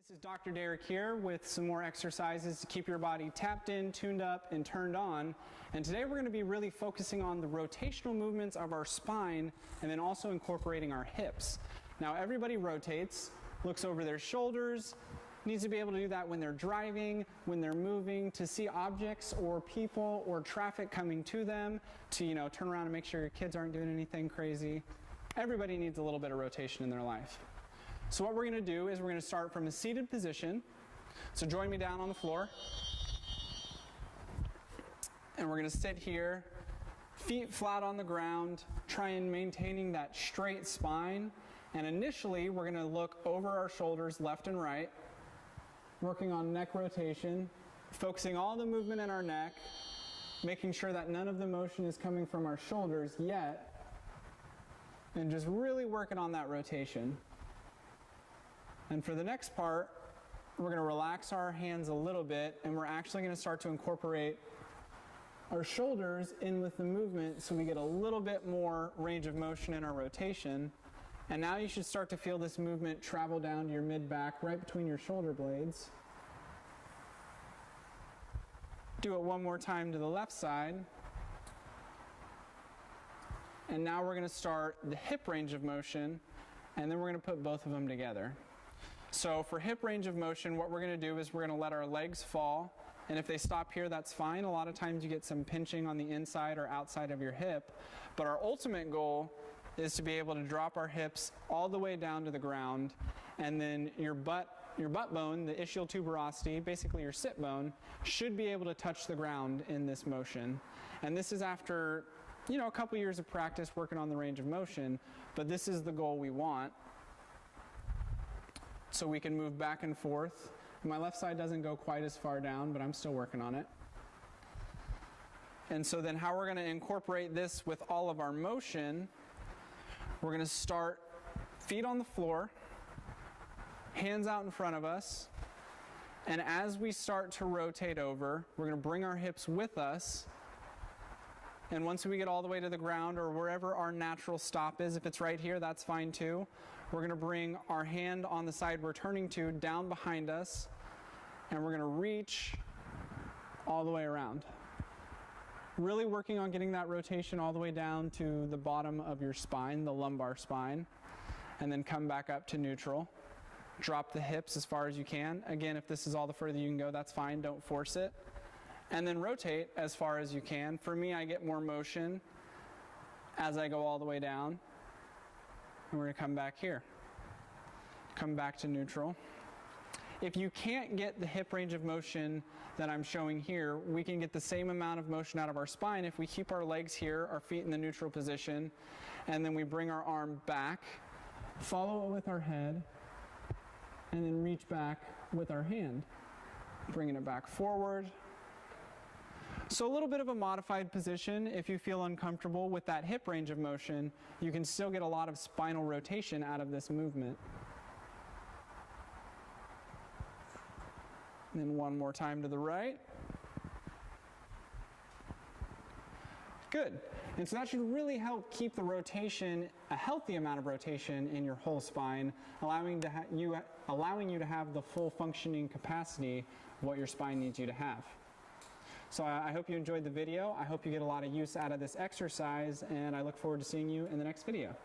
This is Dr. Derek here with some more exercises to keep your body tapped in, tuned up, and turned on. And today we're going to be really focusing on the rotational movements of our spine and then also incorporating our hips. Now everybody rotates, looks over their shoulders, needs to be able to do that when they're driving, when they're moving, to see objects or people or traffic coming to them, to turn around and make sure your kids aren't doing anything crazy. Everybody needs a little bit of rotation in their life. So what we're going to do is we're going to start from a seated position. So join me down on the floor. And we're going to sit here, feet flat on the ground, try and maintaining that straight spine. And initially, we're going to look over our shoulders left and right, working on neck rotation, focusing all the movement in our neck, making sure that none of the motion is coming from our shoulders yet, and just really working on that rotation. And for the next part, we're going to relax our hands a little bit, and we're actually going to start to incorporate our shoulders in with the movement so we get a little bit more range of motion in our rotation. And now you should start to feel this movement travel down to your mid-back, right between your shoulder blades. Do it one more time to the left side. And now we're going to start the hip range of motion, and then we're going to put both of them together. So for hip range of motion, what we're going to do is we're going to let our legs fall, and if they stop here, that's fine. A lot of times you get some pinching on the inside or outside of your hip, but our ultimate goal is to be able to drop our hips all the way down to the ground, and then your butt bone, the ischial tuberosity, basically your sit bone, should be able to touch the ground in this motion. And this is after a couple years of practice working on the range of motion, but this is the goal we want. So we can move back and forth. My left side doesn't go quite as far down, but I'm still working on it. And so then how we're going to incorporate this with all of our motion, we're going to start feet on the floor, hands out in front of us, and as we start to rotate over, we're going to bring our hips with us. And once we get all the way to the ground or wherever our natural stop is, if it's right here, that's fine too. We're going to bring our hand on the side we're turning to down behind us, and we're going to reach all the way around. Really working on getting that rotation all the way down to the bottom of your spine, the lumbar spine, and then come back up to neutral. Drop the hips as far as you can. Again, if this is all the further you can go, that's fine. Don't force it. And then rotate as far as you can. For me, I get more motion as I go all the way down. And we're going to come back here. Come back to neutral. If you can't get the hip range of motion that I'm showing here, we can get the same amount of motion out of our spine if we keep our legs here, our feet in the neutral position, and then we bring our arm back, follow it with our head, and then reach back with our hand, bringing it back forward. So a little bit of a modified position. If you feel uncomfortable with that hip range of motion, you can still get a lot of spinal rotation out of this movement. And then one more time to the right. Good. And so that should really help keep the rotation, a healthy amount of rotation in your whole spine, allowing you to have the full functioning capacity of what your spine needs you to have. So I hope you enjoyed the video. I hope you get a lot of use out of this exercise, and I look forward to seeing you in the next video.